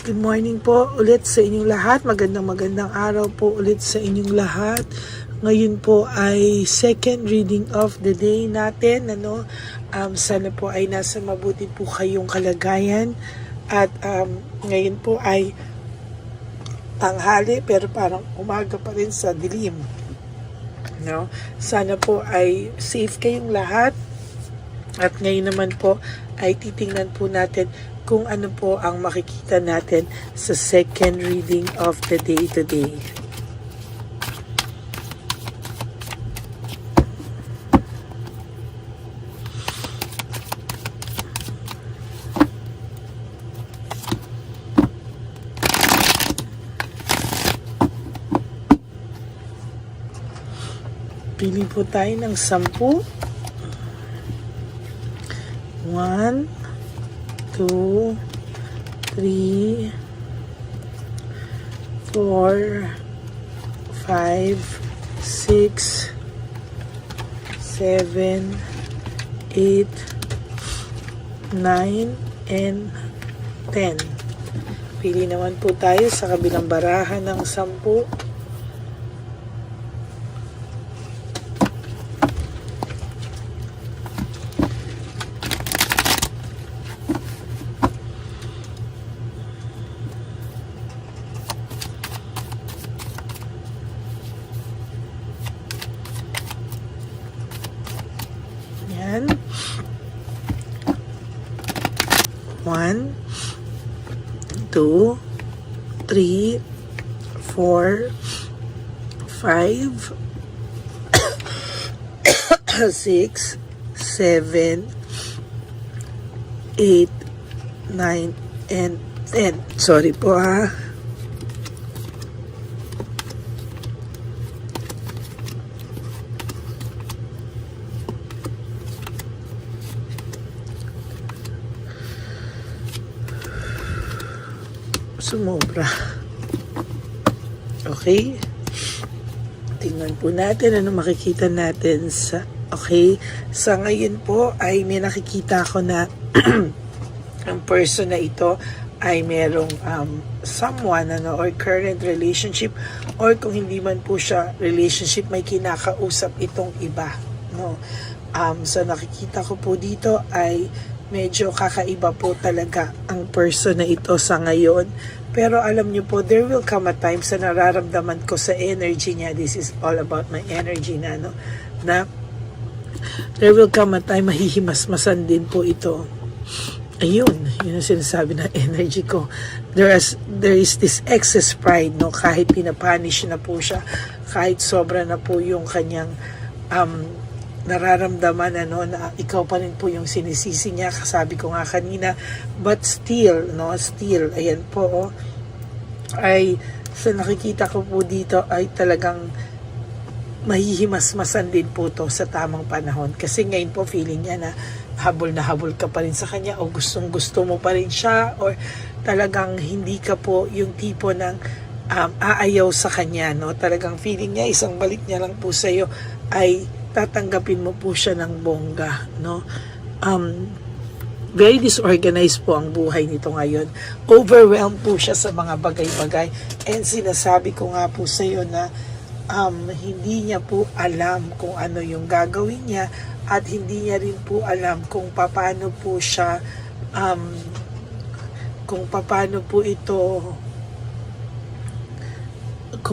Good morning po ulit sa inyong lahat. Magandang araw po ulit sa inyong lahat. Ngayon po ay second reading of the day natin. Sana po ay nasa mabuti po kayong kalagayan. At ngayon po ay tanghali pero parang umaga pa rin sa dilim. Sana po ay safe kayong lahat. At ngayon naman po ay titingnan po natin kung ano po ang makikita natin sa second reading of the day today. Pili po tayo ng 10. 1, 2, 3, 4, 5, 6, 7, 8, 9, and 10. Pili naman po tayo sa kabilang barahan ng 10. Yan. 1, 2, 3, 4, 5, 6, 7, 8, 9, and 10. Sorry po ha. Sumobra. Okay. Tingnan po natin ano makikita natin sa sa ngayon po ay may nakikita ko na ang person na ito ay merong someone or current relationship, or kung hindi man po siya relationship, may kinakausap itong iba, so nakikita ko po dito ay medyo kakaiba po talaga ang person na ito sa ngayon. Pero alam niyo po, there will come a time sa nararamdaman ko sa energy niya. This is all about my energy na there will come a time mahihimasmasan din po ito. Ayun, yun ang sinasabi ng energy ko. There is this excess pride, kahit pinapanish na po siya, kahit sobra na po yung kanyang nararamdaman na ikaw pa rin po yung sinisisi niya, kasabi ko nga kanina, but still, ayan po, ay sa nakikita ko po dito ay talagang mahihimasmasan din po to sa tamang panahon. Kasi ngayon po feeling niya na habol ka pa rin sa kanya, o gustong gusto mo pa rin siya, or talagang hindi ka po yung tipo ng aayaw sa kanya, talagang feeling niya isang balik niya lang po sa iyo ay tatanggapin mo po siya ng bongga, very disorganized po ang buhay nito ngayon. Overwhelmed po siya sa mga bagay-bagay. And sinasabi ko nga po sa iyo na hindi niya po alam kung ano yung gagawin niya, at hindi niya rin po alam kung paano po siya kung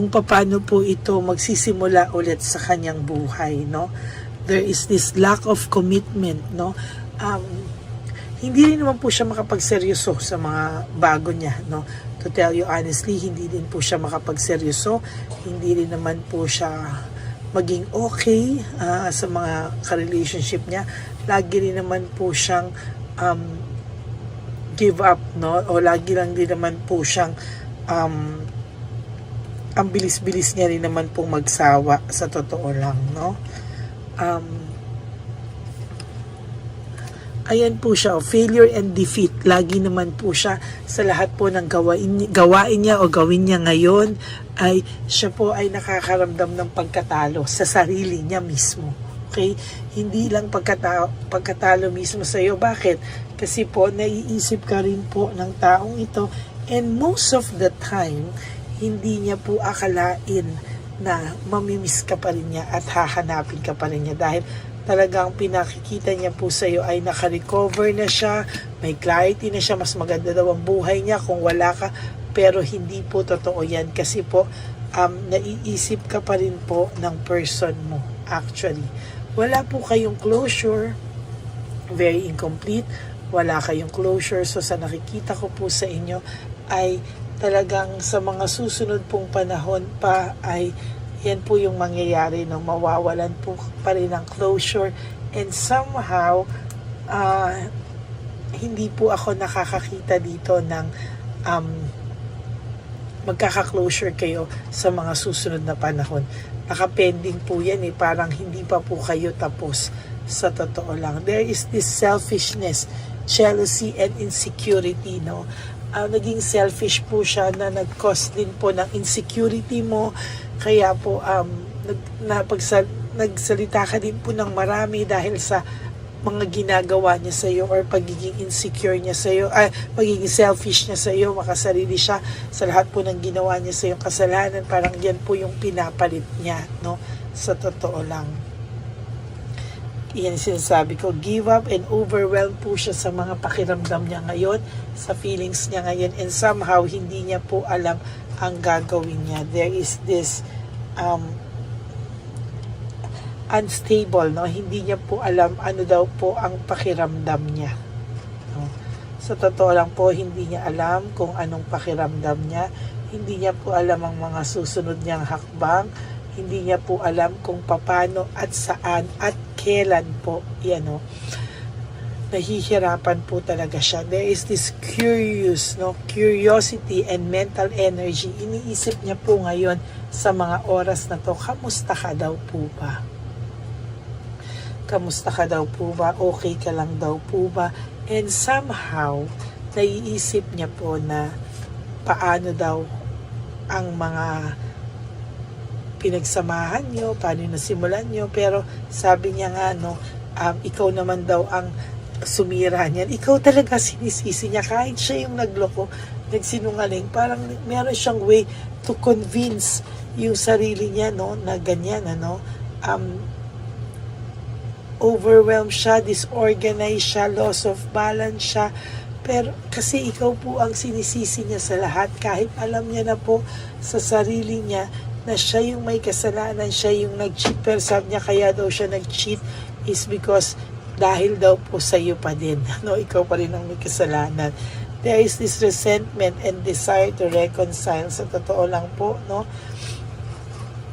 paano po ito magsisimula ulit sa kanyang buhay, There is this lack of commitment, hindi rin naman po siya makapagseryoso sa mga bago niya, To tell you honestly, hindi din po siya makapagseryoso, hindi rin naman po siya maging okay sa mga ka-relationship niya. Lagi rin naman po siyang give up, o lagi lang din naman po siyang ang bilis-bilis niya rin naman pong magsawa, sa totoo lang, ayan po siya, failure and defeat. Lagi naman po siya sa lahat po ng gawain niya o gawin niya ngayon, ay siya po ay nakakaramdam ng pagkatalo sa sarili niya mismo. Okay? Hindi lang pagkatalo mismo sa iyo. Bakit? Kasi po naiisip ka rin po ng taong ito, And most of the time, hindi niya po akalain na mamimiss ka pa rin niya at hahanapin ka pa rin niya dahil talagang pinakikita niya po sa iyo ay naka-recover na siya, may clarity na siya, mas maganda daw ang buhay niya kung wala ka, pero hindi po totoo yan kasi po naiisip ka pa rin po ng person mo actually. Wala po kayong closure, very incomplete, wala kayong closure. So sa nakikita ko po sa inyo ay talagang sa mga susunod pong panahon pa ay yan po yung mangyayari, no? Mawawalan po pa rin ng closure and somehow hindi po ako nakakakita dito ng magkaka-closure kayo sa mga susunod na panahon. Nakapending po yan parang hindi pa po kayo tapos sa totoo lang. There is this selfishness, jealousy and insecurity, no? Naging selfish po siya na nag-cause din po ng insecurity mo, kaya po nagsalita ka din po ng marami dahil sa mga ginagawa niya sa iyo or pagiging insecure niya sa iyo, pagiging selfish niya sa iyo, makasarili siya sa lahat po ng ginawa niya sa iyo kasalanan, parang yan po yung pinapalit niya, no? Sa totoo lang. Yan sinasabi ko, give up and overwhelm po siya sa mga pakiramdam niya ngayon, sa feelings niya ngayon, and somehow hindi niya po alam ang gagawin niya. There is this unstable, no? Hindi niya po alam ano daw po ang pakiramdam niya, no? Sa totoo lang po, hindi niya alam kung anong pakiramdam niya, hindi niya po alam ang mga susunod niyang hakbang, hindi niya po alam kung paano at saan at kailan po yan, no? Nahihirapan po talaga siya. There is this curiosity and mental energy. Iniisip niya po ngayon sa mga oras na to, kamusta ka daw po ba? Kamusta ka daw po ba? Okay ka lang daw po ba? And somehow, naiisip niya po na paano daw ang mga pinagsamahan nyo, paano nasimulan nyo, pero sabi niya nga, no, ikaw naman daw ang sumira niyan. Ikaw talaga sinisisi niya, kahit siya yung nagloko, nagsinungaling, parang meron siyang way to convince yung sarili niya, no, na ganyan, ano, overwhelmed siya, disorganized siya, loss of balance siya, pero kasi ikaw po ang sinisisi niya sa lahat, kahit alam niya na po sa sarili niya na siya yung may kasalanan, siya yung nag-cheat, pero sabi niya kaya daw siya nag-cheat is because dahil daw po sa iyo pa din, no? Ikaw pa rin ang may kasalanan. There is this resentment and desire to reconcile. Sa totoo lang po, no,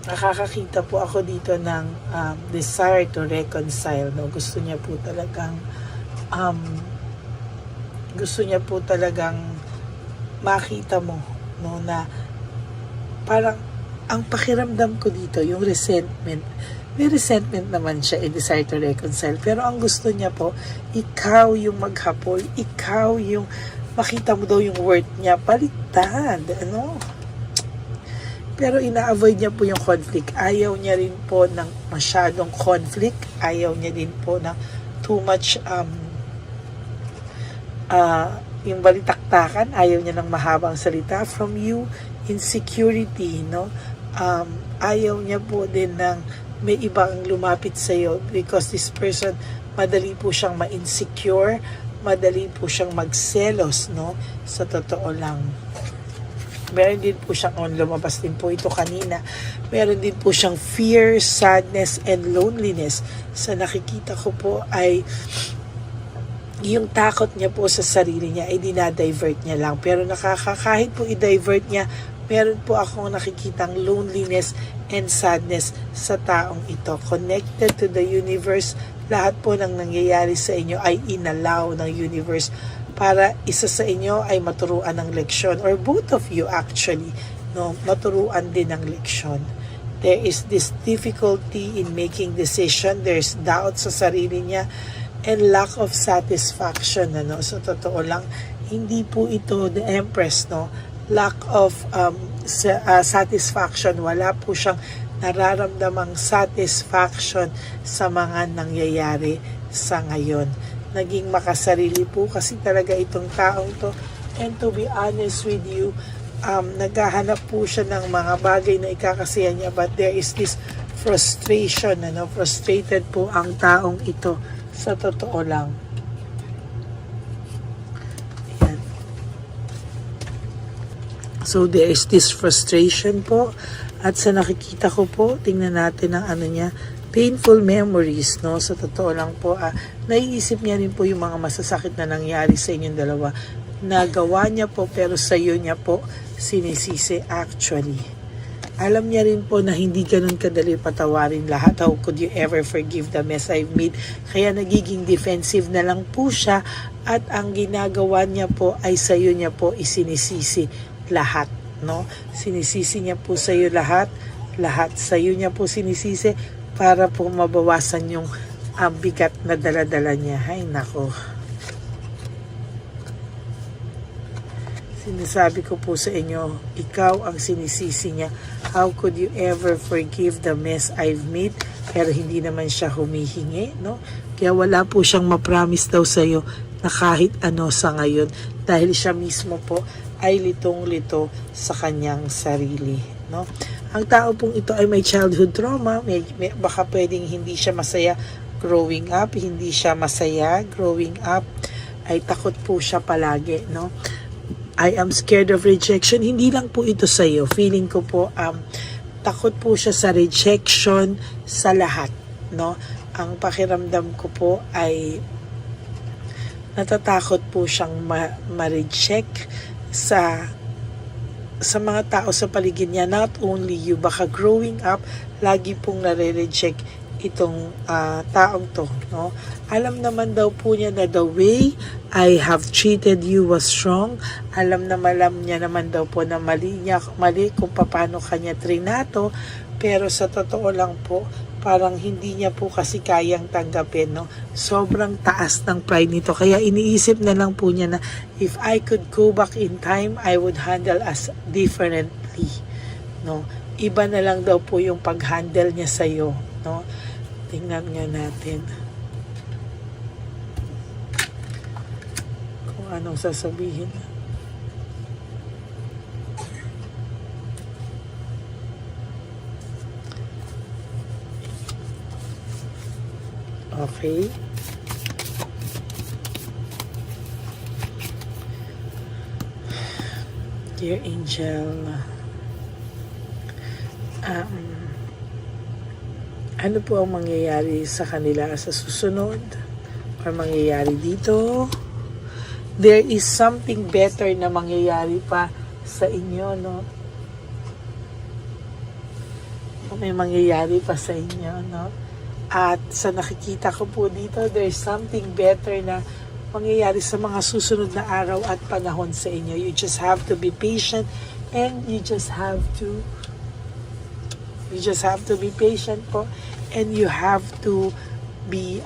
nakakakita po ako dito ng desire to reconcile, no? Gusto niya po talagang makita mo, no, na parang ang pakiramdam ko dito, yung resentment, may resentment naman siya, desire to reconcile, pero ang gusto niya po, ikaw yung maghapol, ikaw yung makita mo daw yung worth niya, baliktad, ano? Pero ina-avoid niya po yung conflict. Ayaw niya rin po ng masyadong conflict. Ayaw niya din po ng too much yung balitaktakan. Ayaw niya ng mahabang salita from you. Insecurity, no? Ayaw niya po din ng may ibang lumapit sa iyo because this person, madali po siyang ma-insecure, madali po siyang magselos, no? Sa totoo lang. Meron din po siyang, lumabas din po ito kanina, meron din po siyang fear, sadness, and loneliness. Sa nakikita ko po ay yung takot niya po sa sarili niya ay dinadivert niya lang. Pero kahit po i-divert niya, meron po akong nakikitang loneliness and sadness sa taong ito. Connected to the universe, lahat po ng nangyayari sa inyo ay inallow ng universe para isa sa inyo ay maturuan ng leksyon, or both of you actually, no, maturuan din ng leksyon. There is this difficulty in making decision, there's doubt sa sarili niya, and lack of satisfaction, ano. So totoo lang, hindi po ito the Empress, no, lack of satisfaction, wala po siyang nararamdamang satisfaction sa mga nangyayari sa ngayon. Naging makasarili po kasi talaga itong taong to, And to be honest with you, naghahanap po siya ng mga bagay na ikakasaya niya, but there is this frustration, frustrated po ang taong ito sa totoo lang. Ayan. So there is this frustration po, at sa nakikita ko po, tingnan natin ang niya, painful memories, no? Sa totoo lang po, naiisip niya rin po yung mga masasakit na nangyari sa inyong dalawa. Nagawa niya po, pero sa iyo niya po sinisisi actually. Alam niya rin po na hindi ganun kadali patawarin lahat. How could you ever forgive the mess I've made? Kaya nagiging defensive na lang po siya, at ang ginagawa niya po ay sa iyo niya po isinisisi lahat, no? Sinisisi niya po sa iyo lahat sa iyo niya po sinisisi, para po mabawasan yung bigat na dala-dala niya. Ay nako. Sinasabi ko po sa inyo, ikaw ang sinisisi niya. How could you ever forgive the mess I've made? Pero hindi naman siya humihingi, no? Kaya wala po siyang ma-promise daw sa iyo na kahit ano sa ngayon, dahil siya mismo po ay litong-lito sa kanyang sarili, no? Ang tao pong ito ay may childhood trauma, baka pwedeng hindi siya masaya growing up, ay takot po siya palagi, no? I am scared of rejection. Hindi lang po ito sa iyo. Feeling ko po, takot po siya sa rejection sa lahat, no? Ang pakiramdam ko po ay natatakot po siyang ma-reject sa mga tao sa paligid niya. Not only you, baka growing up, lagi pong nare-reject itong taong to, no? Alam naman daw po niya na the way I have treated you was wrong. Alam niya naman daw po na mali kung paano kanya trinato, pero sa totoo lang po, parang hindi niya po kasi kayang tanggapin, no? Sobrang taas ng pride nito, kaya iniisip na lang po niya na if I could go back in time, I would handle us differently, no? Iba na lang daw po yung pag-handle niya sa'yo, no? Tingnan nga natin kung anong sasabihin. Okay. Dear Angel, ano po ang mangyayari sa kanila sa susunod or mangyayari dito? There is something better na mangyayari pa sa inyo, no? May mangyayari pa sa inyo, no? At sa nakikita ko po dito, there's something better na mangyayari sa mga susunod na araw at panahon sa inyo. You just have to be patient, and you just have to be patient po, and you have to be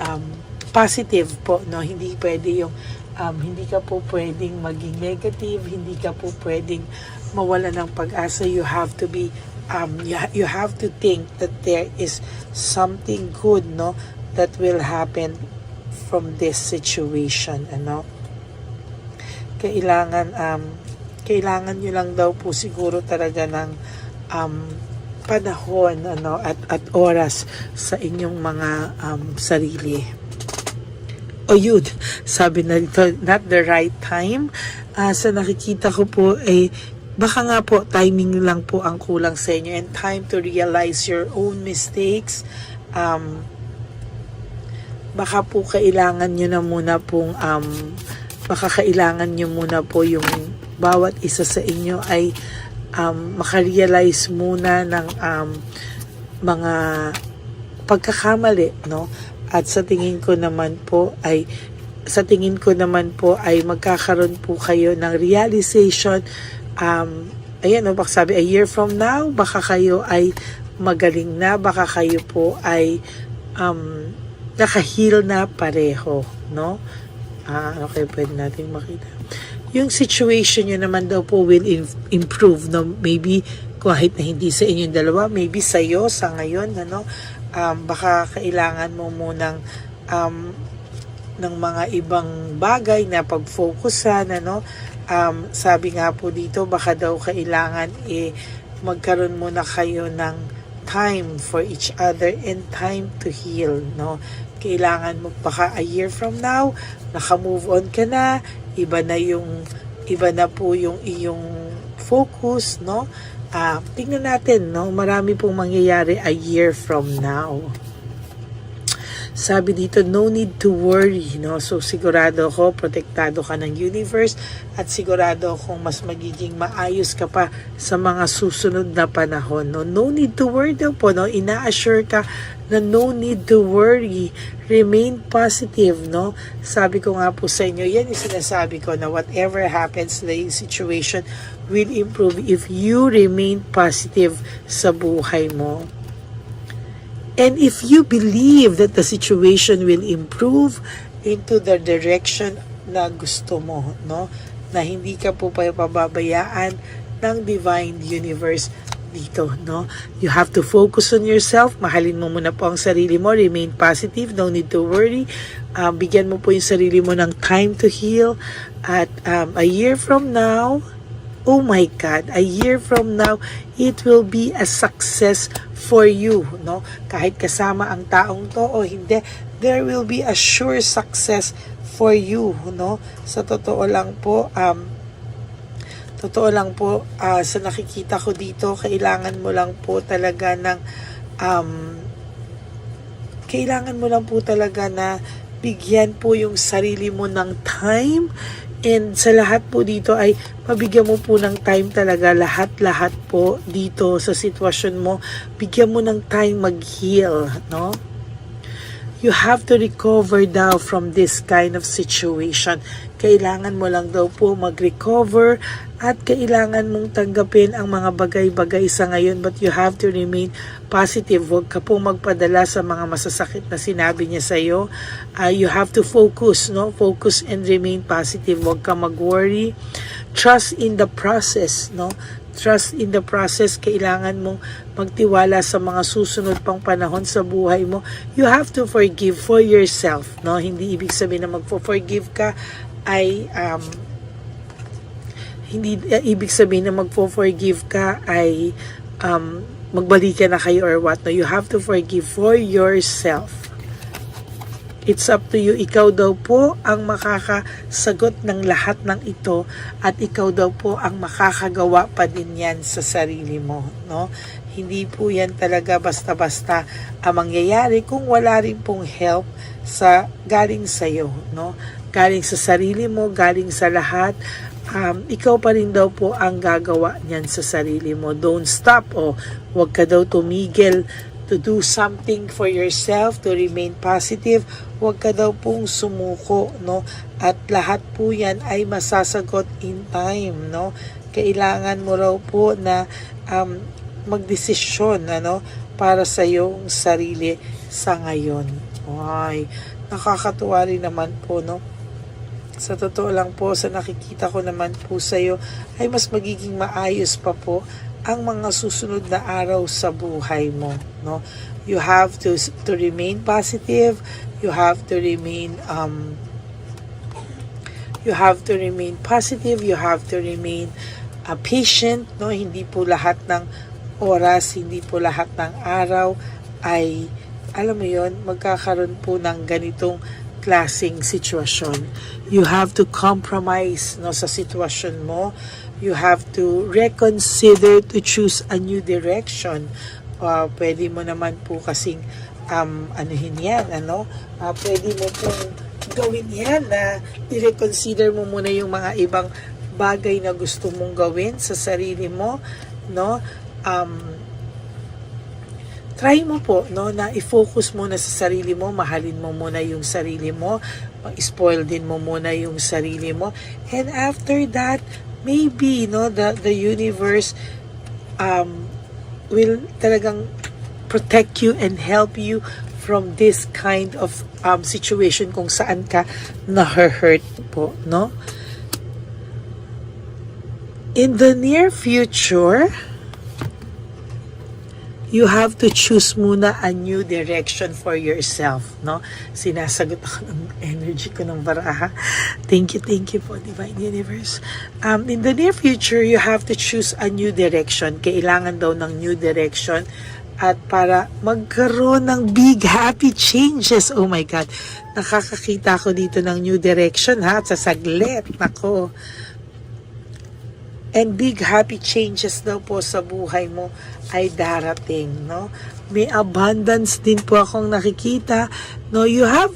positive po, no? Hindi pwede yung hindi ka po pwedeng maging negative, hindi ka po pwedeng mawala ng pag-asa. You have to be you have to think that there is something good, no, that will happen from this situation, ano? Kailangan nyo lang daw po siguro talaga ng panahon, ano, at oras sa inyong mga sarili. O yun, sabi na ito, not the right time. Sa nakikita ko po, baka nga po timing lang po ang kulang sa inyo, and time to realize your own mistakes. Baka po kailangan nyo na muna pong yung bawat isa sa inyo ay makarealize muna ng mga pagkakamali, no? At sa tingin ko naman po ay magkakaroon po kayo ng realization. Ayan, no, baka sabi, a year from now, baka kayo ay magaling na, baka kayo po ay naka-heal na pareho, no? Okay, pwede natin makita. Yung situation nyo naman daw po will improve, no? Maybe kahit na hindi sa inyong dalawa, maybe sa'yo, sa ngayon, ano? Baka kailangan mo munang ng mga ibang bagay na pag-focusan, ano. Sabi nga po dito, baka daw kailangan magkaroon muna kayo ng time for each other and time to heal, no. Kailangan mo baka a year from now, naka-move on ka na, iba na po yung iyong focus, no. Tingnan natin, no, marami pong mangyayari a year from now. Sabi dito, no need to worry, no? So, sigurado ako, protektado ka ng universe at sigurado akong mas magiging maayos ka pa sa mga susunod na panahon, no? No need to worry daw po, no? Ina-assure ka na no need to worry. Remain positive, no? Sabi ko nga po sa inyo, yan yung sinasabi ko na whatever happens, the situation will improve if you remain positive sa buhay mo. And if you believe that the situation will improve into the direction na gusto mo, no? Na hindi ka po pababayaan ng divine universe dito, no? You have to focus on yourself. Mahalin mo muna po ang sarili mo. Remain positive. No need to worry. Bigyan mo po yung sarili mo ng time to heal. At a year from now, oh my God, a year from now, it will be a success for you, no? Kahit kasama ang taong to o hindi, there will be a sure success for you, no? Sa totoo lang po, sa nakikita ko dito, kailangan mo lang po talaga na bigyan po yung sarili mo ng time. And sa lahat po dito ay mabigyan mo po ng time talaga, lahat po dito sa sitwasyon mo, bigyan mo ng time mag-heal, no? You have to recover daw from this kind of situation. Kailangan mo lang daw po mag-recover at kailangan mong tanggapin ang mga bagay-bagay sa ngayon, but you have to remain positive. Huwag ka po magpadala sa mga masasakit na sinabi niya sa iyo. You have to focus, no? Focus and remain positive. Huwag ka mag-worry. Trust in the process, no? Trust in the process. Kailangan mong magtiwala sa mga susunod pang panahon sa buhay mo. You have to forgive for yourself, no? Hindi ibig sabihin na magfo-forgive ka ay hindi ibig sabihin na magfo-forgive ka ay magbalikan na kayo or what, no? You have to forgive for yourself. It's up to you. Ikaw daw po ang makakasagot ng lahat ng ito at ikaw daw po ang makakagawa pa din yan sa sarili mo, no? Hindi po yan talaga basta-basta ang mangyayari kung wala rin pong help galing sa iyo, no? Galing sa sarili mo, galing sa lahat. Ikaw pa rin daw po ang gagawa niyan sa sarili mo. Don't stop, huwag ka daw tumigil to do something for yourself, to remain positive. Huwag ka daw pong sumuko, no? At lahat po yan ay masasagot in time, no? Kailangan mo raw po na magdesisyon, ano, para sa iyong sarili sa ngayon. Ay, nakakatuwa rin naman po, no? Sa totoo lang po, sa nakikita ko naman po sa iyo, ay mas magiging maayos pa po ang mga susunod na araw sa buhay mo, no? You have to remain positive. You have to remain positive. You have to remain patient, no? Hindi po lahat ng oras, hindi po lahat ng araw ay, alam mo yon, magkakaroon po ng ganitong klaseng sitwasyon. You have to compromise, no, sa sitwasyon mo. You have to reconsider to choose a new direction. Pwede mo naman po kasing anuhin yan, ano? Pwede mo pong gawin yan na i-reconsider mo muna yung mga ibang bagay na gusto mong gawin sa sarili mo, no? Try mo po, no, na i-focus muna sa sarili mo, mahalin mo muna yung sarili mo, spoil din mo muna yung sarili mo, and after that, maybe, no, the universe will talagang protect you and help you from this kind of situation kung saan ka na-hurt po, no? In the near future, you have to choose muna a new direction for yourself, no? Sinasagot ako ng energy ko ng baraha. Thank you po, Divine Universe. In the near future, you have to choose a new direction. Kailangan daw ng new direction at para magkaroon ng big happy changes. Oh my God, nakakakita ko dito ng new direction ha, at sa saglit, nako. And big happy changes daw po sa buhay mo ay darating, no? May abundance din po akong nakikita, no? You have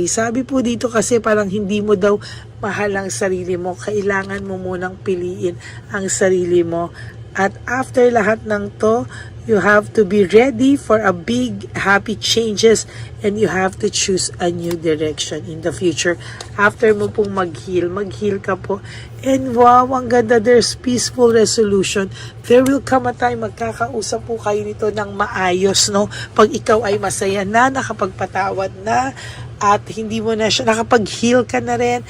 sabi po dito kasi parang hindi mo daw mahal ang sarili mo. Kailangan mo munang piliin ang sarili mo. At after lahat ng to, you have to be ready for a big happy changes and you have to choose a new direction in the future. After mo pong mag-heal ka po. And wow, ang ganda, there's peaceful resolution. There will come a time, magkakausap po kayo nito ng maayos, no? Pag ikaw ay masaya na, nakapagpatawad na, at hindi mo na siya, nakapag-heal ka na rin,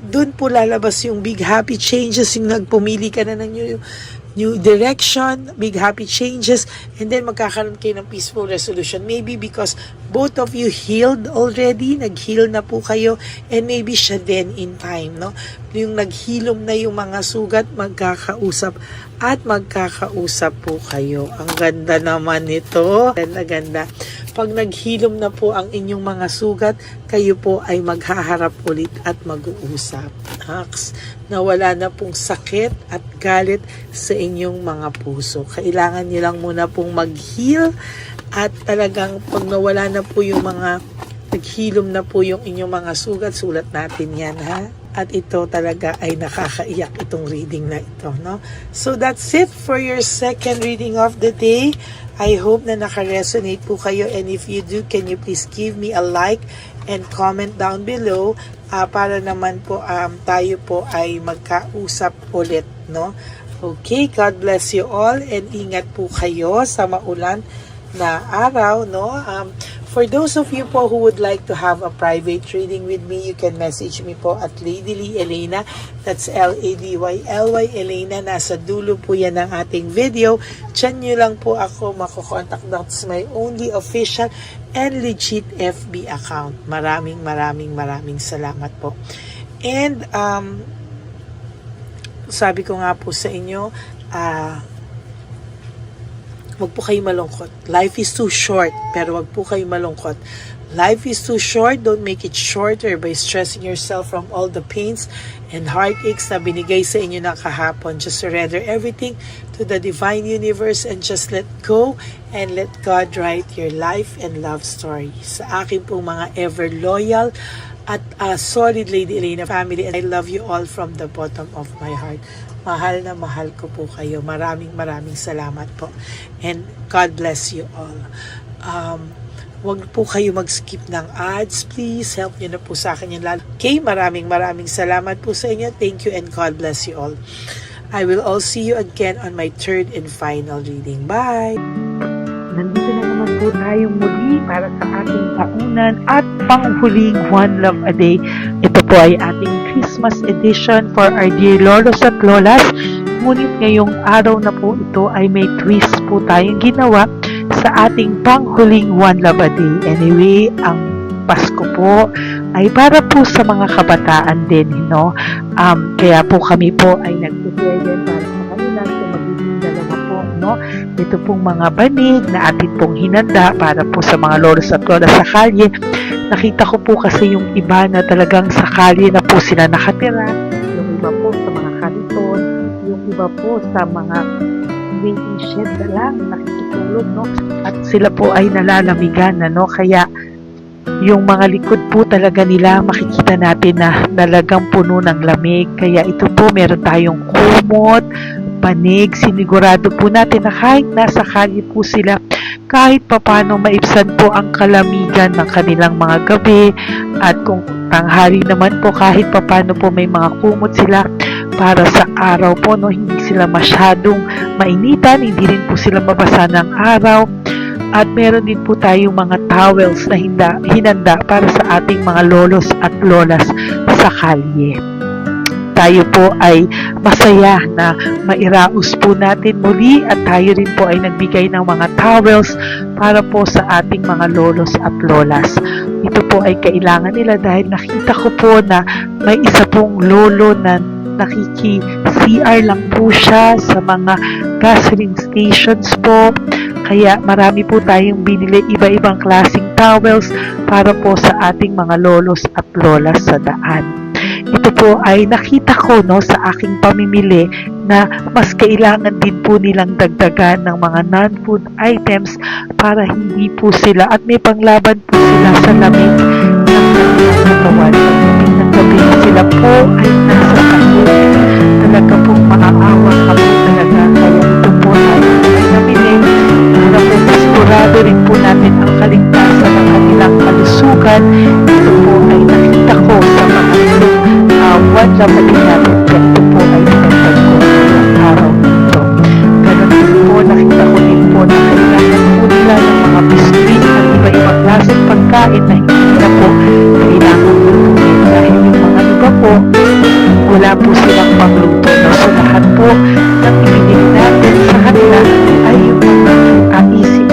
doon po lalabas yung big happy changes, yung nagpumili ka na ng new direction, big happy changes, and then magkakaroon kayo ng peaceful resolution. Maybe because both of you healed already, nag-heal na po kayo, and maybe siya din in time, no? Yung naghilom na yung mga sugat, magkakausap po kayo. Ang ganda naman nito. Ganda. Pag naghilom na po ang inyong mga sugat, kayo po ay maghaharap ulit at mag-uusap. Na wala na pong sakit at galit sa inyong mga puso. Kailangan nyo lang muna pong mag-heal at talagang pag nawala na po yung mga naghilom na po yung inyong mga sugat, sulat natin yan ha. At ito talaga ay nakakaiyak itong reading na ito, no? So that's it for your second reading of the day. I hope na naka-resonate po kayo, and if you do, can you please give me a like and comment down below para naman po tayo po ay magkausap ulit, no? Okay, God bless you all and ingat po kayo sa maulan na araw, no? For those of you po who would like to have a private reading with me, you can message me po at Lady Lee Elena. That's Ladyly Elena. Nasa dulo po yan ng ating video. Diyan nyo lang po ako makukontak. That's my only official and legit FB account. Maraming salamat po. And sabi ko nga po sa inyo, wag po kayo malungkot. Life is too short, pero wag po kayo malungkot. Life is too short, don't make it shorter by stressing yourself from all the pains and heartaches na binigay sa inyo ng kahapon. Just surrender everything to the divine universe and just let go and let God write your life and love story. Sa akin pong mga ever loyal at solid Lady Elena family, and I love you all from the bottom of my heart. Mahal na mahal ko po kayo. Maraming salamat po. And God bless you all. Huwag po kayo mag-skip ng ads. Please, help nyo na po sa akin yan lalo. Okay, maraming salamat po sa inyo. Thank you and God bless you all. I will all see you again on my third and final reading. Bye! Nandito na naman po tayong muli para sa ating taunan at panghuling One Love a Day. Ito po ay ating Christmas edition for our dear lolos at lolas. Ngunit ngayong araw na po ito ay may twist po tayong ginawa sa ating panghuling One Love a Day. Anyway, ang Pasko po ay para po sa mga kabataan din, no? Kaya po kami po ay nag-prepare din para sa kanila sa magiging dalawa po, no? Ito pong mga banig na atin pong hinanda para po sa mga lolos at lolas sa kalye. Nakita ko po kasi yung iba na talagang sa kalye na po sila nakatira, yung iba po sa mga kariton, yung iba po sa mga waiting shed na lang nakikitulog, no? At sila po ay nalalamigan, no? Kaya yung mga likod po talaga nila makikita natin na talagang puno ng lamig. Kaya ito po meron tayong kumot, panig, sinigurado po natin na kahit nasa kalye po sila, kahit papano maibsan po ang kalamigan ng kanilang mga gabi, at kung tanghali naman po kahit papano po may mga kumot sila para sa araw po, no? Hindi sila masyadong mainitan, hindi rin po sila mabasa ng araw. At meron din po tayong mga towels na hinanda para sa ating mga lolos at lolas sa kalye. tayo po ay masaya na mairaos po natin muli at tayo rin po ay nagbigay ng mga towels para po sa ating mga lolos at lolas. Ito po ay kailangan nila dahil nakita ko po na may isa pong lolo na nakiki-CR lang po siya sa mga gasoline stations po. Kaya marami po tayong binili iba-ibang klaseng towels para po sa ating mga lolos at lolas sa daan. Ito po ay nakita ko sa aking pamimili na mas kailangan din po nilang dagdagan ng mga non-food items para hindi po sila at may panglaban po sila sa lamig ng kanilang katawan. Pagdating ng gabi sila po ay nasa sakit. Talaga pong maaawa ka po talaga. Kaya ito po ay namili para po sigurado rin po natin ang kaligtasan ng kanilang kalusugan. Ito po ay nakita ko sa mga one dapat natin kaya ito po ay pinagpag ko ng araw nito. Ganon din po, nakita ko din po na kailangan po nila ng mga biscuit at iba-ibang klaseng pagkain na hindi na po kailangan lutuin dahil yung mga iba po wala po silang pangluto. So lahat po ng ibinili natin sa kanila ay yung mga easy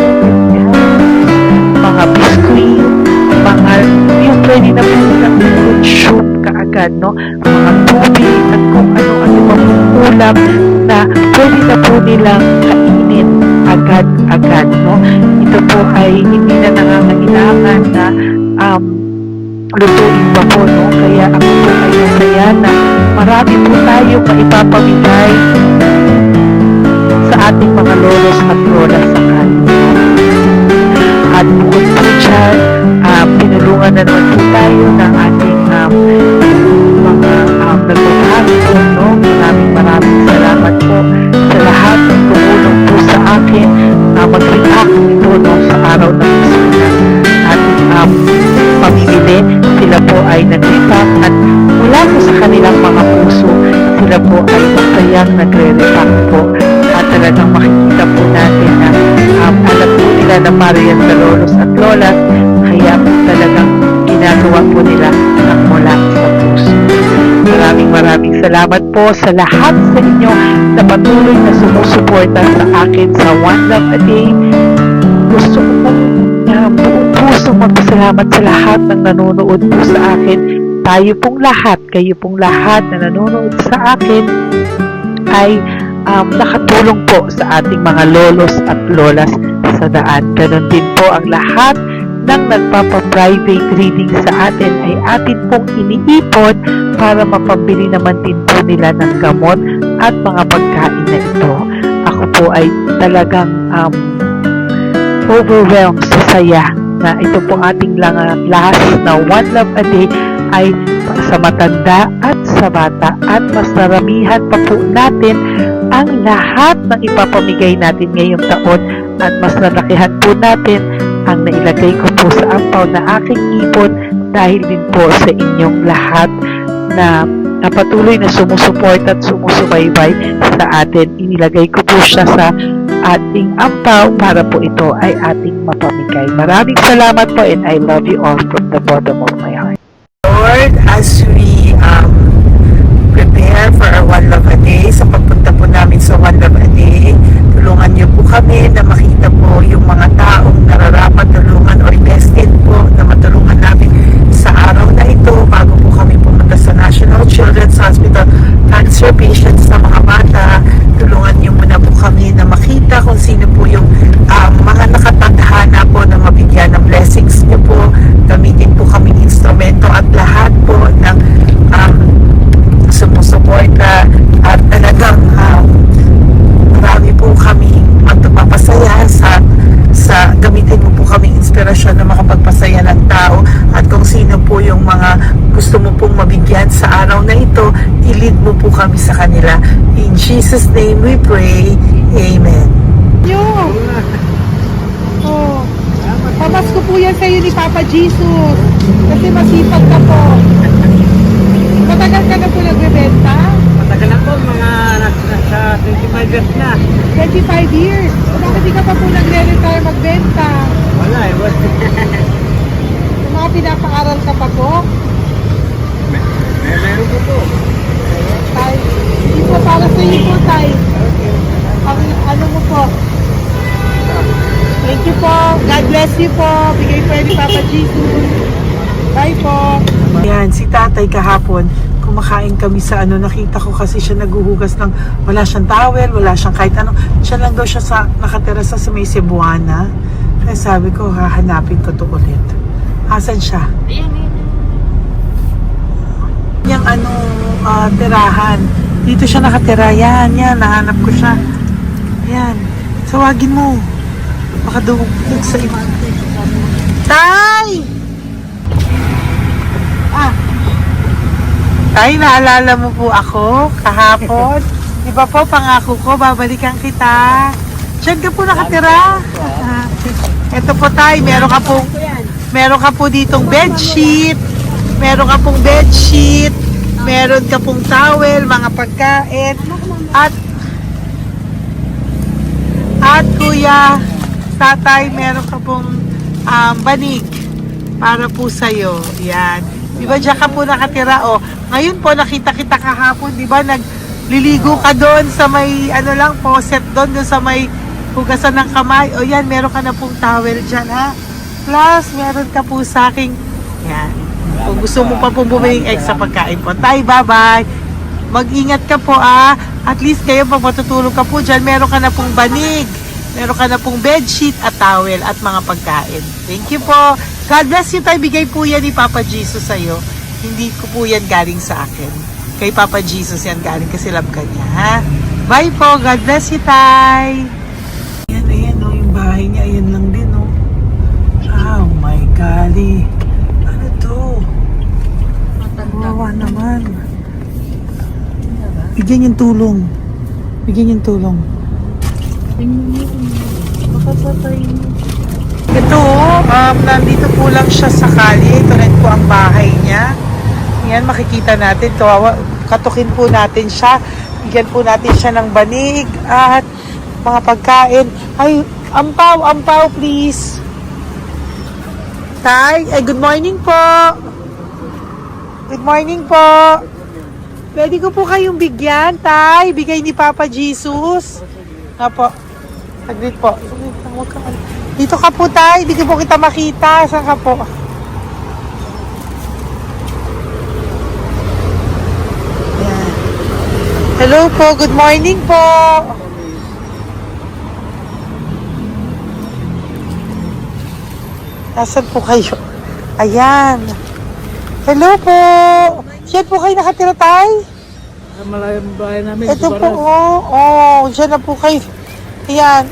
mga biscuit, mga yung pwede na po nilang consume kaagad, mga tubig at kung ano-ano pang ulam na pwede na po nilang kainin agad-agad, Ito po ay hindi na nangangailangan na lutuin pa po, Kaya ako po ay masaya na marami po tayo maipapamigay sa ating mga lolos at lolas sa kanila. At bukod po dyan, pinulungan na naman po tayo ng ating mga nagbabago po, Maraming salamat po sa lahat ng tumulong po sa akin na mag-react ito sa araw ng Paskuhan. Ating pamimili, sila po ay nag-react at mula po sa kanilang mga puso, sila po ay masayang nagre-react po. At talagang makikita po natin na alam po nila na para yan sa lolos at lolas, kaya talagang ginagawa po nila ng mula sa puso. Maraming salamat po sa lahat sa inyo na patuloy na sumusuporta sa akin sa One Love a Day. Gusto ko pong buong puso magpasalamat sa lahat ng nanonood po sa akin. Tayo pong lahat, kayo pong lahat na nanonood sa akin ay nakatulong po sa ating mga lolos at lolas sa daan. Ganon din po ang lahat ng nagpapa-private reading sa atin ay atin pong iniipon para mapambili naman din po nila ng gamot at mga pagkain na ito. Ako po ay talagang overwhelmed sa saya na ito pong ating last na One Love a Day ay sa matanda at sa bata at mas naramihan pa po natin ang lahat ng ipapamigay natin ngayong taon at mas nalakihan po natin ang nailagay ko po sa ampaw na aking ipon dahil din po sa inyong lahat na patuloy na sumusuporta at sumusubaybay sa atin. Inilagay ko po siya sa ating ampaw para po ito ay ating mapamigay. Maraming salamat po and I love you all from the bottom of my heart. Lord, as we prepare for our One Love a Day, sa pagpunta po namin sa One Love a Day, tulungan niyo po kami na makita po yung mga taong nararapat tulungan or destined po na matulungan namin sa araw na ito bago po kami pumunta sa National Children's Hospital. Cancer patients na mga bata, tulungan niyo muna po kami na makita kung sino po yung mga nakatadhana po na mabigyan ng blessings niyo po. Gamitin po kaming instrumento at lahat po ng sumusuporta at talagang marami po kami magpapasaya sa gamitin mo po kaming inspirasyon na makapagpasaya ng tao at kung sino po yung mga gusto mo pong mabigyan sa araw na ito, i-lead mo po kami sa kanila. In Jesus' name we pray. Amen. Pamasko po yan sa'yo ni Papa Jesus. Kasi masipag ka po. Matagal ka na po nagbebenta? Matagal na po, mga nasa 25 years na. 25 years. Bakit di ka pa po nagre-retire magbenta? Wala eh. Yung mga pinapaaral ka pa po? Meron ko po. tay. Ang ano mo po. Thank you po. God bless you po. Bigay po yan ni Papa Jesus. Bye po. Yan, si tatay kahapon, kumakain kami sa nakita ko kasi siya naguhugas ng, wala siyang towel, wala siyang kahit ano. Siya lang daw siya nakatira sa may Cebuana. Kaya sabi ko, hahanapin ko to ulit. Asan siya? Yung tirahan. Dito siya nakatira. Yan, nahanap ko siya. Yan. Tawagin mo. Baka dumugtog sa iba. Tay! Tay, naalala mo po ako kahapon? Di ba po, pangako ko, babalikan kita. Diyan ka po nakatira. Ito po tay, meron ka po ditong bedsheet. Meron ka pong bedsheet. Meron ka pong towel, mga pagkain. At kuya, tatay, meron ka pong banig para po sa'yo. Yan. Di ba diyan ka po nakatira? O, ngayon po nakita kita kahapon, di ba nagliligo ka doon sa may faucet doon sa may hugasan ng kamay. O yan, meron ka na pong towel dyan ha. Plus, meron ka po sa aking, yan. Kung gusto mo pa pong bumili extra pagkain po. Tay, bye-bye. Mag-ingat ka po At least kayo pag matutulog ka po dyan, meron ka na pong banig. Meron ka na pong bedsheet at towel at mga pagkain. Thank you po. God bless you, tay. Bigay po yan ni Papa Jesus sa'yo. Hindi ko po yan galing sa akin. Kay Papa Jesus yan galing kasi love ka niya, ha? Bye po. God bless you, tay. Ayan, yung bahay niya. Ayan lang din, Oh my golly. Ano to? Wawa naman. Bigyan yung tulong. Ito, nandito po lang siya sa kalye. Ito rin po ang bahay niya. Yan, makikita natin. Katukin po natin siya. Bigyan po natin siya ng banig at mga pagkain. Ay, ampaw, please. Tay, good morning po. Good morning po. Pwede ko po kayong bigyan, tay. Bigay ni Papa Jesus. Apo. Saglit po. Dito ka po, tay. Hindi ko po kita makita. Saan ka po? Ayan. Hello po. Good morning po. Nasaan po kayo? Ayan. Hello po. Diyan po kayo nakatira, tay? Malayang bahay namin. Ito po, diyan na po kayo. Ayan.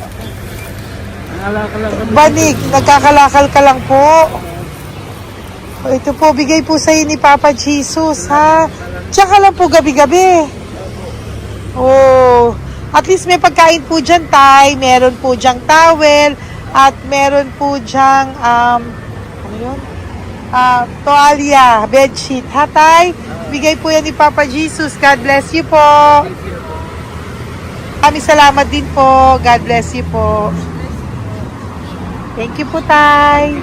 Banig, nagkakalakal ka lang po. Ito po, bigay po sa'yo ni Papa Jesus, ha? Diyan ka lang po gabi-gabi. At least may pagkain po dyan, tay. Meron po dyang towel. At meron po dyang, toalya, bedsheet. Ha, tay? Bigay po yan ni Papa Jesus. God bless you po. Kami salamat din po. God bless you po. Thank you po, tay.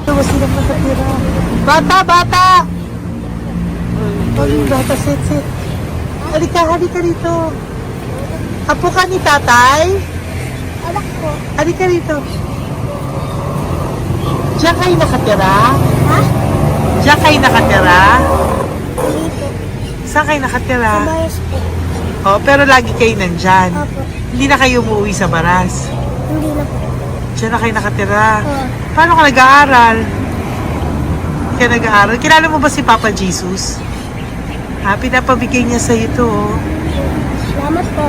Ito, silang nakatira. Bata! Bata, sit. Halika rito. Apo ka ni tatay? Anak po. Halika rito. Diyan kayo nakatira? Ha? Diyan kayo nakatira? Dito. Saan kayo nakatira? Mayos po. Pero lagi kayo nandyan. Opo. Hindi na kayo umuwi sa Baras. Hindi na po. Diyan na kayo nakatira. Oo. Paano ka nag-aaral? Hindi ka nag-aaral? Kilala mo ba si Papa Jesus? Pinapabigay niya sa'yo ito, Salamat po.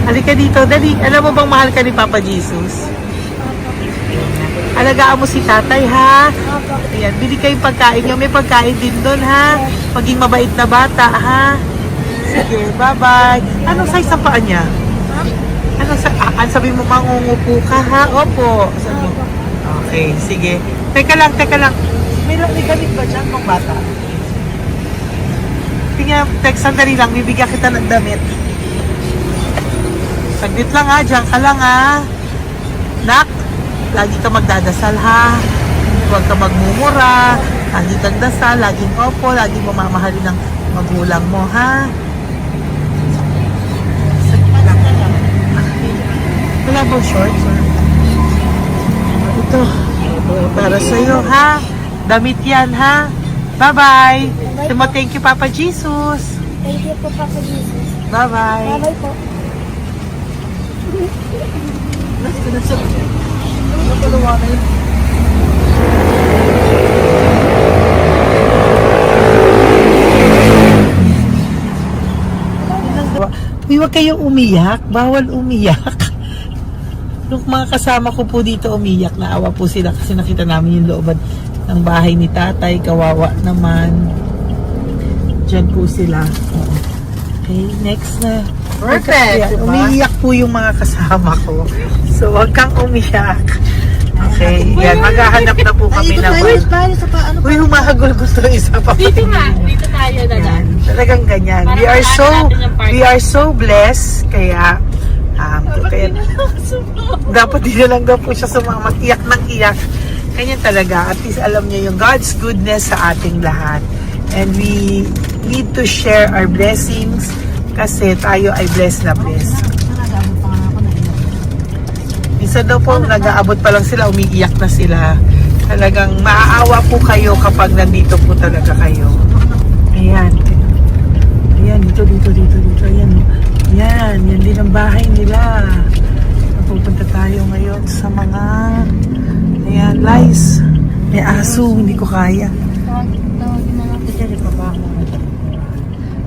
Halika dito, dali. Alam mo bang mahal ka ni Papa Jesus? Alagaan mo si tatay, ha? Opo. Ayan, bili kayong pagkain nyo. May pagkain din doon, ha? Maging mabait na bata, ha? Sige, bye-bye. Anong size ang paa niya? Ha? Sabi mo, mangungupo ka, ha? Opo. Sabi mo. Okay, sige. Teka lang. May gamit ba dyan pang bata? Tingnan, sandali lang. Bibigyan kita ng damit. Saglit lang, ha? Diyan ka lang, ha? Nak, lagi ka magdadasal, ha? Huwag ka magmumura. Lagi kang dasal, laging opo, laging mamamahalin ng magulang mo, ha? ko, shorts or... Ito, para sa'yo, ha? Damit yan, ha? Bye-bye. Thank you, Papa Jesus. Thank you po, Papa Jesus. Bye-bye. Bye-bye po. Uy, huwag kayong umiyak. Bawal umiyak. Nung mga kasama ko po dito umiyak, naawa po sila kasi nakita namin yung looban ng bahay ni tatay. Kawawa naman. Diyan po sila. Okay, next na. Perfect, diba? Umiiyak po yung mga kasama ko. So, huwag kang umiyak. Okay, yan. Maghahanap na po kami ng... Uy, humahagol gusto isa pa. Dito tayo na Yan, talagang ganyan. We are so blessed. Kaya, dapat din na lang daw po siya sumama. Iyak ng iyak. Ganyan talaga. At least alam niya yung God's goodness sa ating lahat. And we need to share our blessings kasi tayo ay blessed na blessed. Minsan daw po, nag-aabot pa lang sila, umiiyak na sila. Talagang maaawa po kayo kapag nandito po talaga kayo. Ayan. Ayan, dito. Ayan. Yan din ang bahay nila. Pupunta tayo ngayon sa mga... Ayan, lice. May aso, hindi ko kaya.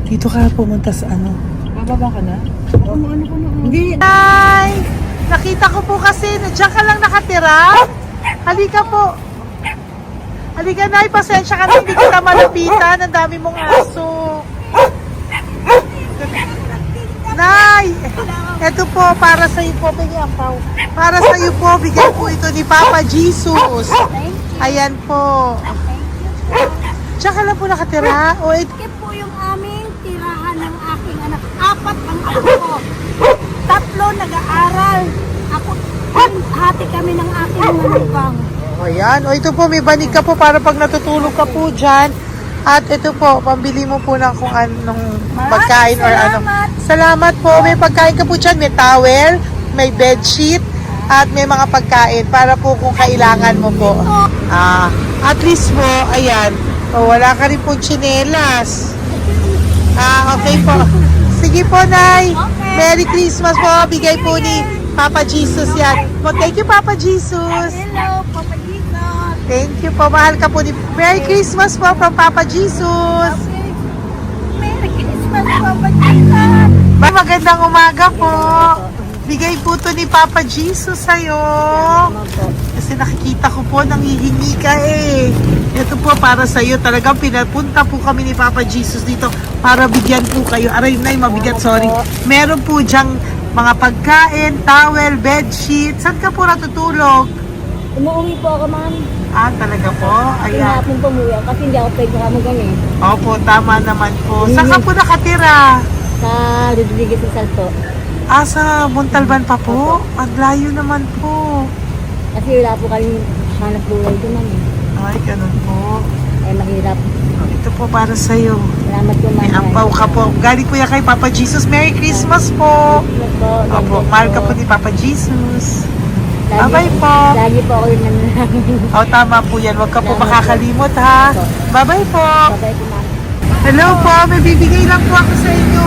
Dito ka pumunta sa ano? Bababa ka na? Hindi. Hi! Nakita ko po kasi, diyan ka lang nakatira. Halika po. Halika, Nay, pasensya ka na, hindi kita malapitan. Ang dami mong aso. Nay! Ito po, para sa iyo po, bigyan pa. Para sa iyo po, bigyan po ito ni Papa Jesus. Ayan po. Diyan ka lang po nakatira. O, Ito po yung aming tirahan ng aking anak. 4 ang anak ko. 3 nag-aaral. Ako, hati kami ng aking manugang. ayan. O, ito po, may banig ka po para pag natutulog ka po dyan. At ito po, pambili mo po ng kung anong pagkain or ano. Salamat po. May pagkain ka po dyan. May towel, may bedsheet, at may mga pagkain para po kung kailangan mo po. At least po, ayan. O, wala ka rin po tsinelas. Okay po. Sige po, Nay. Merry Christmas po. Bigay po ni Papa Jesus yan. Thank you, Papa Jesus. Hello, Papa Jesus. Thank you po. Mahal ka po ni... Merry Christmas po from Papa Jesus. Okay. Merry Christmas, Papa Jesus. Magandang umaga po. Bigay po to ni Papa Jesus sa'yo. Kasi nakikita ko po, nanghihingi ka eh. Ito po para sa'yo. Talagang pinapunta po kami ni Papa Jesus dito para bigyan po kayo. Aray, Nay, mabigat, sorry. Meron po dyang mga pagkain, towel, bedsheet. Saan ka po natutulog? Umuwi po ako, ma'am. Talaga po? Ayan. Pinapong pumuwi ako kasi hindi ako pwede kamagan eh. Opo, tama naman po. Saan ka po nakatira? Sa Rodriguez sa Salto. Sa Montalban pa po? Ang layo naman po. Kasi wala po kami hanap buhay doon, ma'am. Ay, ganun po. Eh, mahirap. Ito po para sa'yo. Salamat po, ma'am. May ampaw ka po. Galing po yan kay Papa Jesus. Merry Christmas po. Opo, mahal ka po ni Papa Jesus. Bye-bye po. Lagi po ako yung nananangin. Tama po yan. Huwag ka po makakalimot, ha. Bye-bye po. Bye-bye po, ma'am. Hello po. May bibigay lang po ako sa inyo.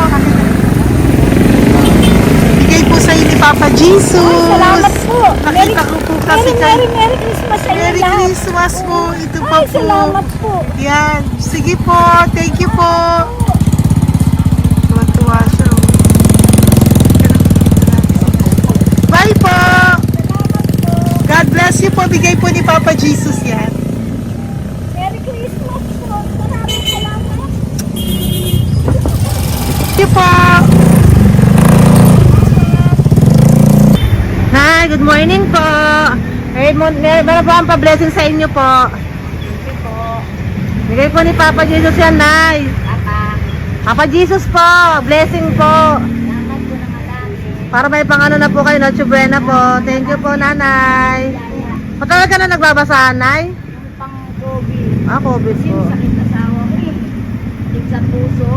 Bigay po sa inyo ni Papa Jesus. Salamat po. Nakita ko po kasi kayo. Merry Christmas sa inyo Merry lahat. Christmas po. Ito pa Ay, po. salamat po. Yan. Sige po. Thank you po. Tuwa-tuwa siya. Bye po. God bless you po. Bigay po ni Papa Jesus yan. Merry Christmas po. Maraming salamat. Thank you po. Hi, good morning po. Meron po ang pa-blessing sa inyo po. Thank you po. Bigay po ni Papa Jesus yan, Nay. Papa Jesus po, blessing po. Salamat po ng alangin. Para may pangano na po kayo, Noche Buena po. Thank you po, Nanay. Matagal ka na nagbabasahan, Nay? Pang COVID. COVID po. Sakit asawa ko eh. Sakit sa puso.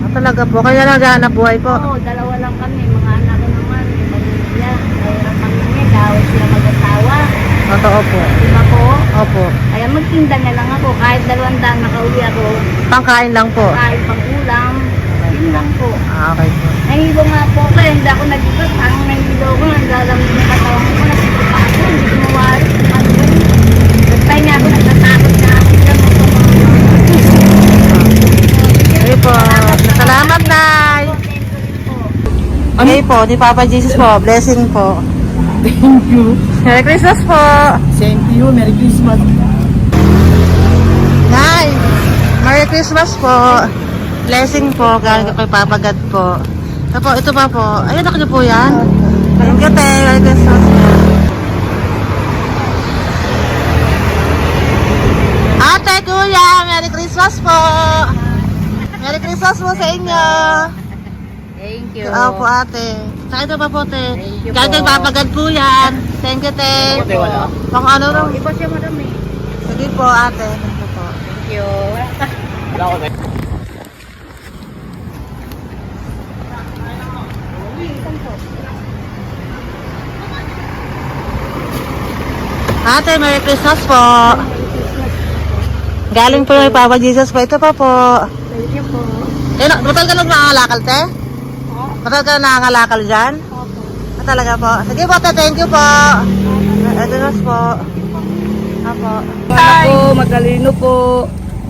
Talaga po, kaya naghahanap buhay po. Oo, 2 lang kami. Mga anak ko naman. May pamilya. Mahirap nag-away sila mag-asawa. Totoo po. Di ba po? Opo. Kaya magtinda na lang ako. Kahit 200 nakauwi ako. Pangkain lang po. Kahit pang ulam. Yun lang po. Okay po. Nahilo nga po ako. Hindi ako nag-ibat. Parang nahilo ko. Naglalamig yung katawan ko. Nagsipa ako. Hindi ko mawari. Ano ba yun? Basta nga ako nagtatakot na ako. Okay po. Salamat, Nay. Okay po, ni Papa Jesus po. Blessing po. Thank you. Merry Christmas po. Same to you. Merry Christmas. Nay, Merry Christmas po. Blessing po, galing kay Papa God po. Ito pa po. Ayun, ako niyo po yan. Thank you, te. Merry Christmas po. Ate, kuya, Merry Christmas po. Merry Christmas po sa inyo. Thank you. Po, ate. Saka ito pa po, te. Thank you Galing kay po. Papa God po yan. Thank you, te. Pang ano rin. Iba siya madami. Sige po, ate. Thank you po. Thank you. Ate, Merry Christmas po. Galing po kay Papa Jesus po. Ito pa po. Thank you po. Batal ka lang nangangalakal, te? Batal ka lang nangangalakal dyan? Talaga po. Sige po, te. Thank you po. Ito na po. Apo. Ako, matalino po.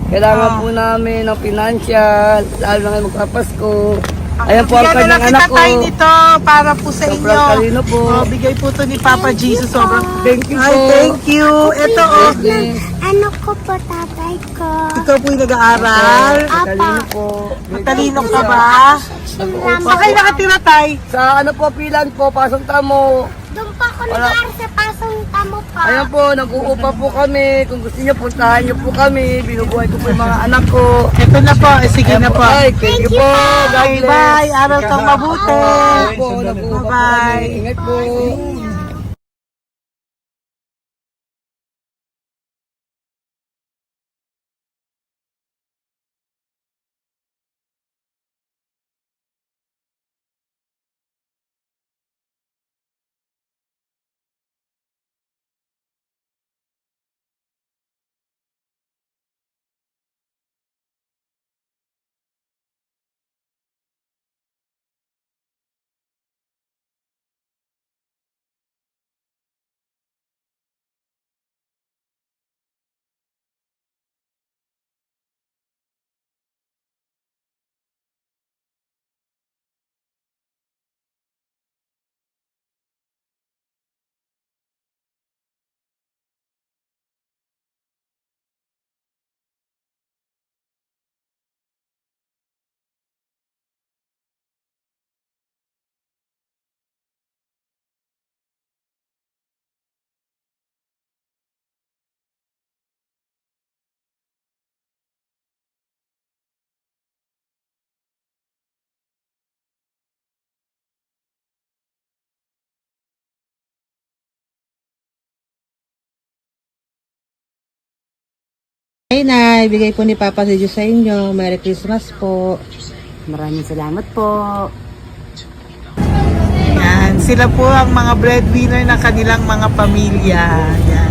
Kailangan po namin ng financial, lalo na ngayon magpapasko. Ayan po ang Bigyan na kanyang lang anak kita ko. tayo nito para po sa Sobrang inyo. talino po. Bigay po to ni Papa Jesus. Sobrang Thank you po. Ay, thank you. Ito, oh. Ano ko po tatay ko? Ikaw po yung nag-aaral. Matalino po. Matalino ka ba? Saan kayo nakatira, tay? Sa ano po, pilan po, pasong tamo. Doon pa ako nag-aaral sa pasong tamo pa. Ayan po, nag-uupa po kami. Kung gusto niyo, puntahan niyo po kami. Binubuhay ko po yung mga anak ko. Ito na po. Sige na po. Ay, thank you po. God Bye, bless. bye. Aral kang mabuti. Ayan po, nag-uupa po Bye-bye. kami. Ingat po. Ay, Nay. Bigay po ni Papa Jesus sa inyo. Merry Christmas po. Maraming salamat po. Yan. Sila po ang mga breadwinner ng kanilang mga pamilya. Yan.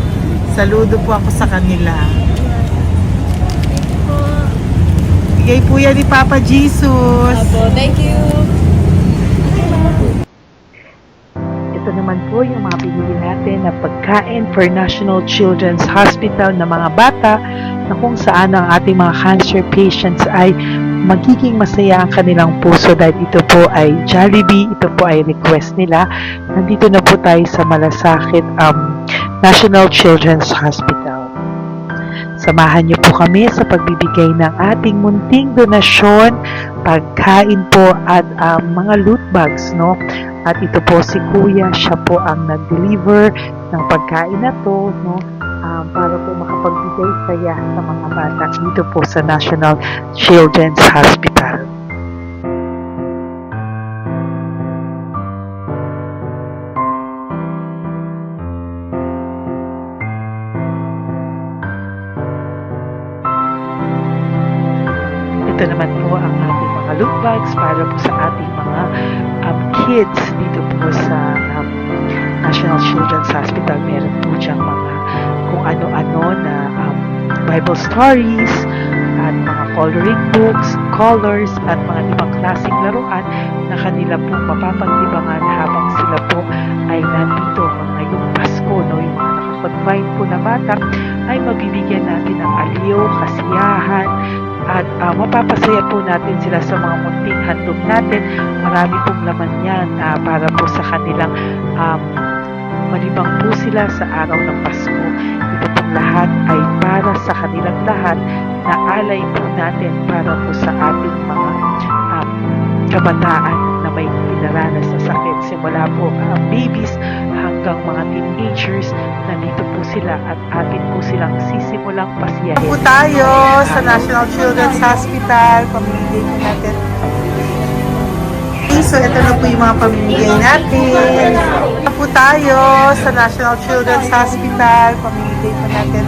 Saludo po ako sa kanila. Bigay po yan ni Papa Jesus. Thank you. Ito naman po yung mga pinili natin na pagkain for National Children's Hospital na mga bata na kung saan ang ating mga cancer patients ay magiging masaya ang kanilang puso dahil ito po ay Jollibee, ito po ay request nila. Nandito na po tayo sa Malasakit National Children's Hospital. Samahan niyo po kami sa pagbibigay ng ating munting donasyon, pagkain po at mga loot bags, no? At ito po si Kuya, siya po ang nag-deliver ng pagkain na to, no? Para po makapagbigay saya sa mga bata dito po sa National Children's Hospital. Ito naman po ang ating mga loot bags para po sa ating mga kids dito po sa National Children's Hospital. Meron po diyang mga kung ano-ano na Bible stories at mga coloring books, colors at mga ibang klaseng laruan na kanila po mapapaglibangan habang sila po ay nandito ngayong Pasko. No? Yung mga nakakonfine po na bata ay mabibigyan natin ng aliw, kasiyahan, at mapapasaya po natin sila sa mga munting handog natin. Marami pong laman yan para po sa kanilang malibang po sila sa araw ng Pasko. Ito pong lahat ay para sa kanilang lahat na alay po natin para po sa ating mga kabataan na may pinaranas na sakit. Simula po babies hanggang mga teenagers, nandito po sila at atin po silang sisimulang pasiyahin. Po tayo sa National Children's Hospital. Pamimigay po natin. So, ito na po yung mga pamimigay natin. Ito po tayo sa National Children's Hospital. Pamimigay po natin.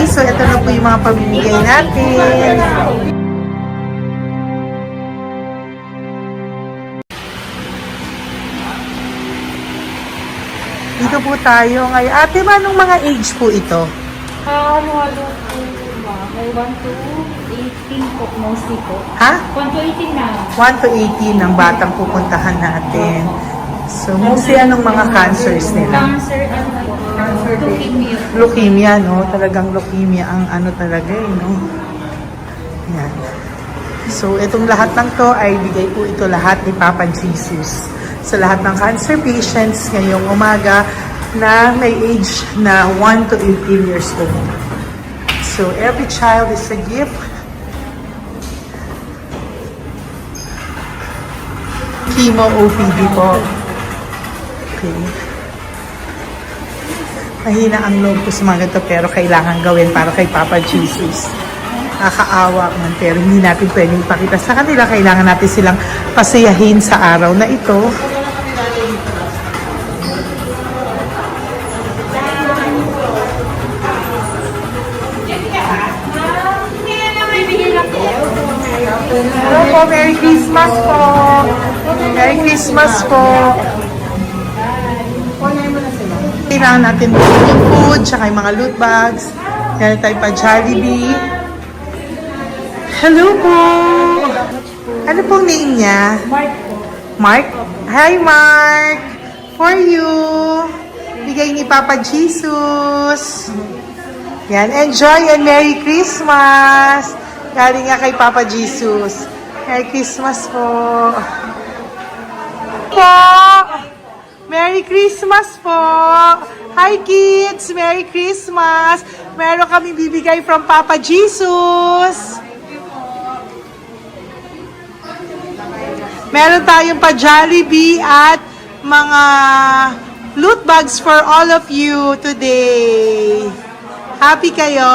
So, ito na po yung mga pamimigay natin. Dito po tayo ngayon. Ate, anong mga age po ito? Ano po ba? May 1 to 18 po, mostly po. Ha? 1 to 18 na. 1 to 18 ang batang pupuntahan natin. So, mostly anong mga cancers nila? Cancer, ano po? Leukemia. Leukemia, no? Talagang leukemia ang ano talaga, no? Yan. So, itong lahat ng to ay bigay po ito lahat ni Papa Jesus. Sa lahat ng cancer patients ngayong umaga na may age na 1 to 18 years old. So, every child is a gift. Chemo OPD po. Okay. Mahina ang loob ko sa mga ganito pero kailangan gawin para kay Papa Jesus. Nakakaawa man pero hindi natin pwedeng ipakita sa kanila. Kailangan natin silang pasayahin sa araw na ito. Hello po, Merry Christmas po. Merry Christmas po. Kailangan natin yung food, tsaka yung mga loot bags. Meron tayo pa Jollibee. Hello po. Ano pong name niya? Mark po. Mark? Hi, Mark. For you. Bigay ni Papa Jesus. Yan. Enjoy and Merry Christmas. Galing nga kay Papa Jesus. Merry Christmas po. Merry Christmas po. Hi kids. Merry Christmas. Meron kami bibigay from Papa Jesus. Meron tayong pa Jollibee at mga loot bags for all of you today. Happy kayo?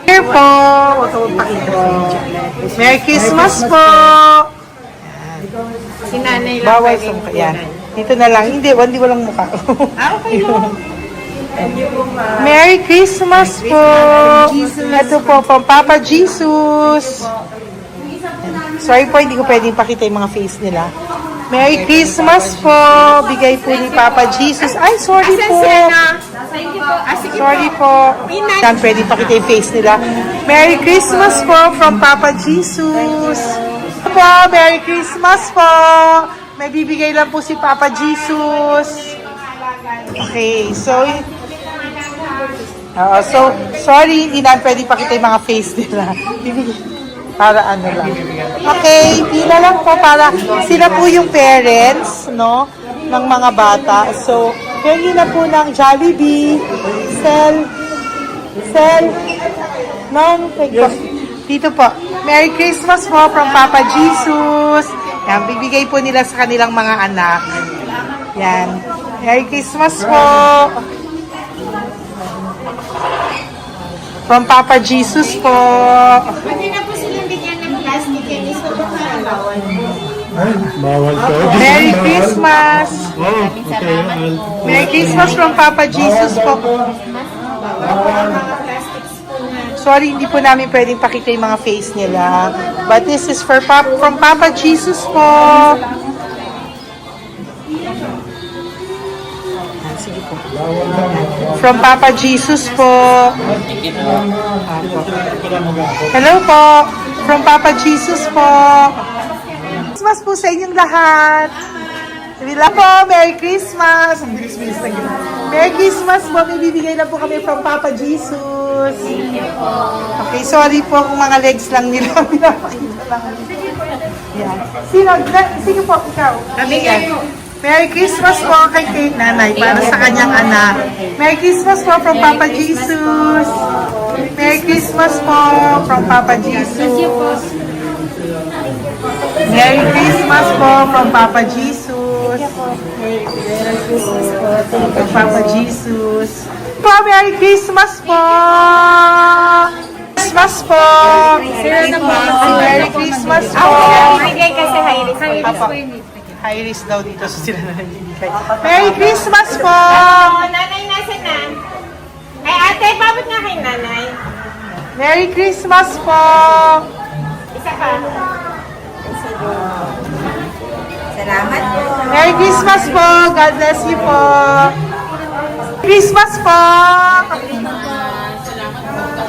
Here po. Merry Christmas po. Si nanay lang. Bawal sa mukha. Yan. Dito na lang. Hindi, walang mukha. Okay lang. Merry Christmas po. Ito po, pang Papa Jesus. Sorry po, hindi ko pwedeng pakita yung mga face nila. Merry Christmas po. Bigay po ni Papa Jesus. Ay, sorry po. Sorry po. Yan, pwedeng pakita yung face nila. Merry Christmas po from Papa Jesus. Po, Merry Christmas po. May bibigay lang po si Papa Jesus. Okay, so sorry, hindi na pwede pakita yung mga face nila. Para ano lang. Okay, pila lang po para sila po yung parents, no, ng mga bata. So, hingi na po ng Jollibee, dito po. Merry Christmas po from Papa Jesus. Yan, bibigay po nila sa kanilang mga anak. Yan. Merry Christmas po. From Papa Jesus po. Pwede na po silang bigyan ng plastic and gusto po bawal po. Ay, bawal to. Merry Christmas. Oh, okay. Merry Christmas from Papa Jesus po. Bawal po mga plastics po na. So, Sorry, hindi po namin pwedeng pakita yung mga face nila. But this is from Papa Jesus po. Sige po. From Papa Jesus po. Hello po. From Papa Jesus po. Christmas po sa inyong lahat. Wala po, Merry Christmas. Merry Christmas po. May bibigay na po kami from Papa Jesus. Okay, sorry po kung mga legs lang nila. Pinapakita lang. Yan. Sino po? Ikaw. Merry Christmas po kay nanay para sa kanyang anak. Merry Christmas po from Papa Jesus. Merry Christmas po from Papa Jesus. Merry Christmas po from Papa Jesus. Merry Christmas po from Papa Jesus. Po, Merry Christmas po. Christmas po. Merry Christmas po. Bigay kasi high-risk. Papa. High risk daw dito so sila na nagbibigay. Merry Christmas po! Nanay, nasa na? Ay, ate, pabot nga kay nanay. Merry Christmas po! Isa pa. Salamat po. Merry Christmas po! God bless you po! Christmas po!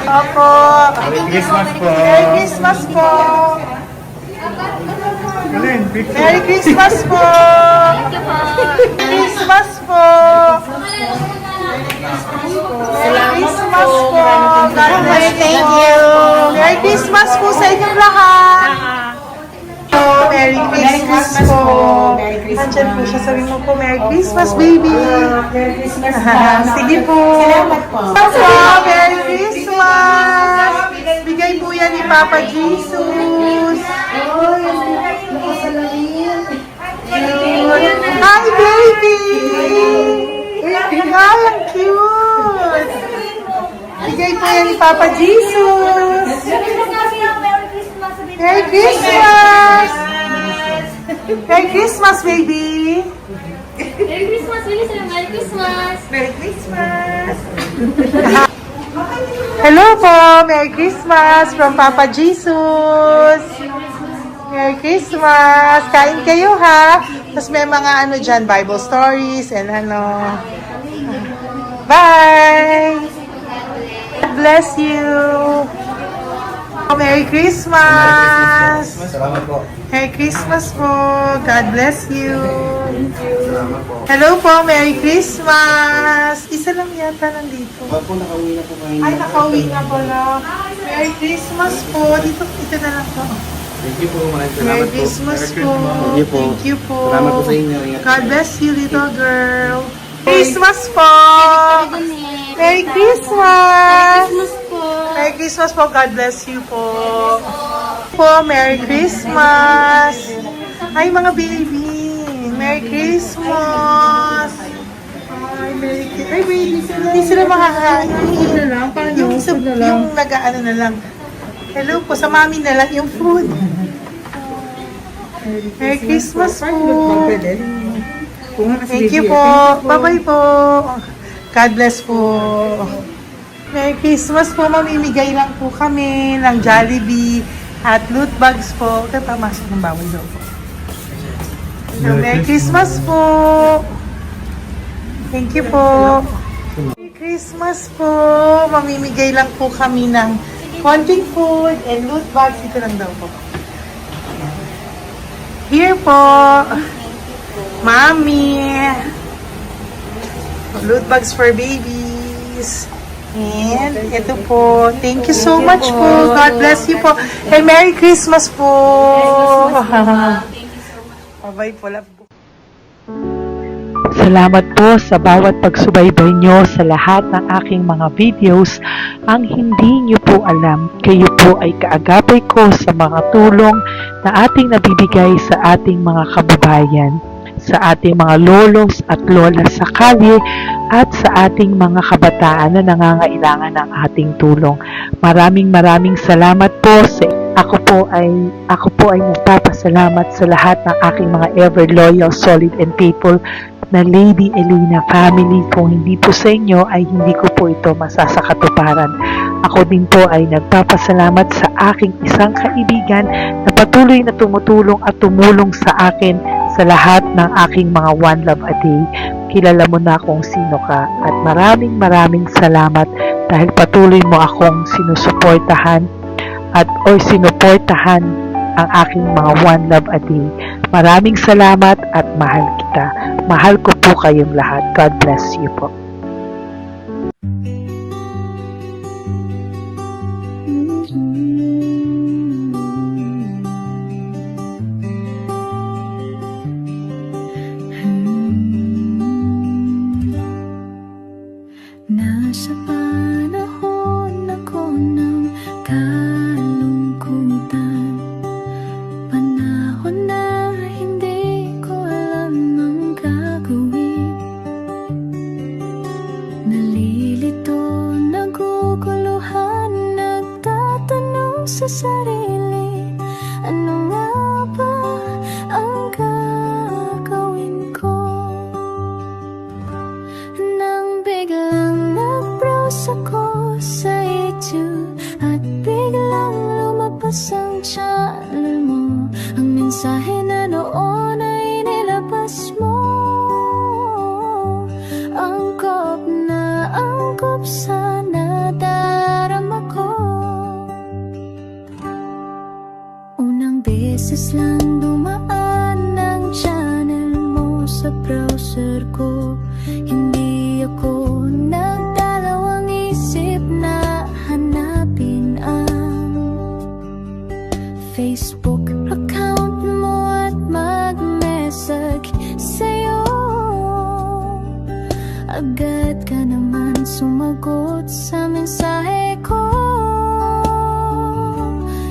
Opo! Merry Christmas po. Merry Christmas po! Galing, picture. Merry Christmas po! Christmas po! Merry Christmas po! God bless you! Merry Christmas po sa inyong lahat! Merry Christmas po! Nandyan po siya. Sabi mo po, Merry Christmas, baby! Merry Christmas sige po! Salamat po! Merry Christmas! Bigay po yan ni Papa Jesus! Hi, baby! Hi, ang cute! Bigay po yan ni Papa Jesus! Merry Christmas! Merry Christmas, baby! Merry Christmas, Willie! Merry Christmas! Merry Christmas! Hello po! Merry Christmas from Papa Jesus! Merry Christmas! Kain kayo ha! Tapos may mga ano dyan, Bible stories and ano. Bye! God bless you! Merry Christmas! Salamat po. Merry Christmas po! God bless you! Hello po! Merry Christmas! Isa lang yata nandito. Opo, nakauwi na po kayo. Ay, nakauwi na pala. Merry Christmas po! Ito na lang po. Thank you po. Maraming salamat Merry po. Christmas Merry po. Thank you po. Thank you po. Salamat po sa inyo. Ingat God po. bless you, little girl. Christmas po! Merry Christmas! Merry Christmas po. God bless you po. Merry Christmas! Ay, mga baby! Merry Christmas! Ay, Merry Christmas! Ay, baby! Hindi sila makakain. Yung nag-ano na lang. Hello po, sa mami na lang yung food. Merry Christmas po. Thank you po. Bye-bye po. God bless po. Merry Christmas po. Mamimigay lang po kami ng Jollibee at loot bags po. Ito pamasok ng bawal daw po. So, Merry Christmas po. Thank you po. Merry Christmas po. Mamimigay lang po kami ng konting food and loot bags. Ito lang daw po. Here po. Mommy. Loot bags for babies. And ito po. Thank you so much po. God bless you po. And Merry Christmas po. Bye-bye po. Love po. Salamat po sa bawat pagsubaybay nyo sa lahat ng aking mga videos. Ang hindi nyo po alam, kayo po ay kaagapay ko sa mga tulong na ating nabibigay sa ating mga kababayan, sa ating mga lolos at lola sa kalye at sa ating mga kabataan na nangangailangan ng ating tulong. Maraming salamat po sa ako po ay nagpapasalamat sa lahat ng aking mga ever loyal, solid and faithful na Lady Elena family. Kung hindi po sa inyo ay hindi ko po ito masasakatuparan. Ako din po ay nagpapasalamat sa aking isang kaibigan na patuloy na tumutulong at tumulong sa akin sa lahat ng aking mga One Love a Day. Kilala mo na kung sino ka at maraming salamat dahil patuloy mo akong sinusuportahan o sinuportahan ang aking mga One Love a Day. Maraming salamat at mahal kita. Mahal ko po kayong lahat. God bless you po. Nasa panahon ako ng kalungkutan, panahon na hindi ko alam ang gagawin. Nalilito, naguguluhan, nagtatanong sa sarili, ano nga ba ang gagawin ko? Nang biglang nag-browse ako sa YouTube at biglang lumabas ang channel mo, ang mensahe na noon ay nilabas mo. Angkop sa nadarama ko. Unang beses lang dumaan ang channel mo sa browser ko, hindi ako nagdalawang isip na hanapin ang Facebook account mo at mag-message sa'yo. Agad ka naman sumagot sa mensahe ko.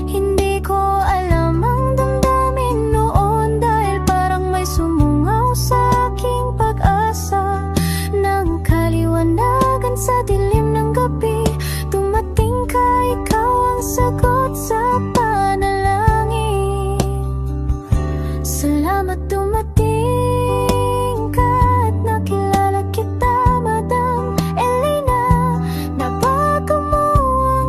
Hindi ko alam ang damdamin noon dahil parang may sumungaw sa aking pag-asa. Nang kaliwanagan sa dilim ng gabi, dumating ka, ikaw ang sagot sa panalangin. Salamat dumating ka at nakilala kita, Madam Elena. Nabago mo ang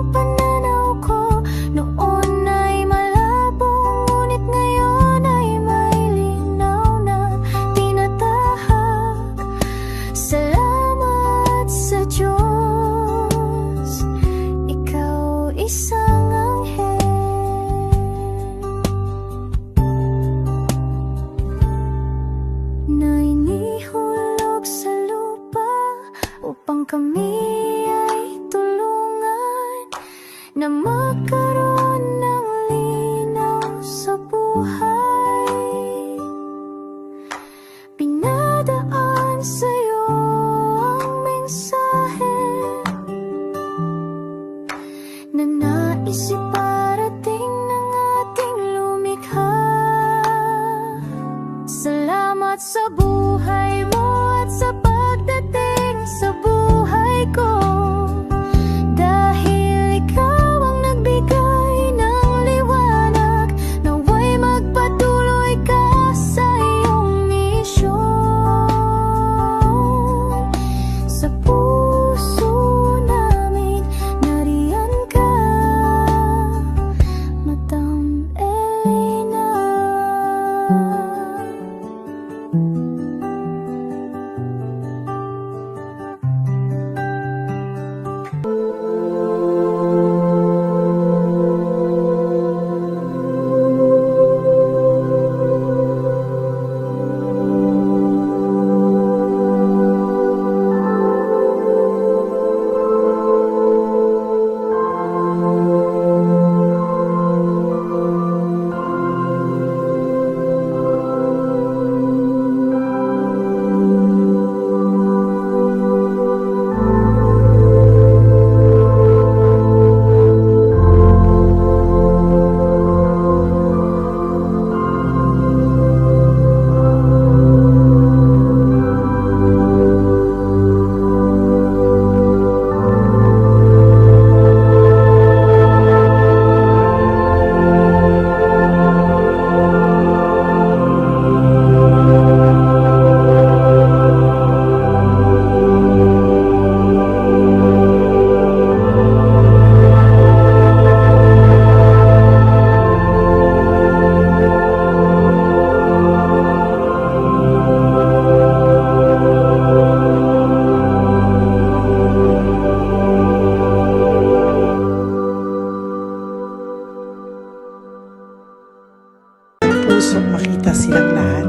gustong makita silang lahat.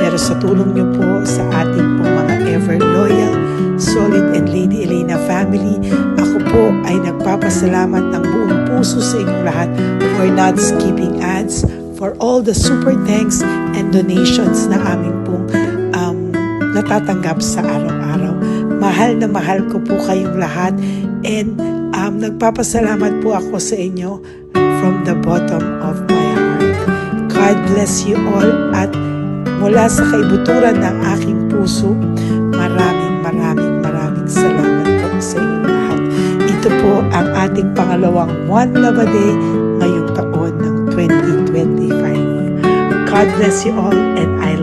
Pero sa tulong niyo po sa ating pong mga ever loyal, solid and Lady Elena family, ako po ay nagpapasalamat ng buong puso sa inyong lahat for not skipping ads, for all the super thanks and donations na aming pong natatanggap sa araw-araw. Mahal na mahal ko po kayong lahat, and nagpapasalamat po ako sa inyo from the bottom of my heart. God bless you all, at mula sa kaibuturan ng aking puso, maraming salamat po sa inyong lahat. Ito po ang ating pangalawang One Love a Day ngayong taon ng 2025. God bless you all, and I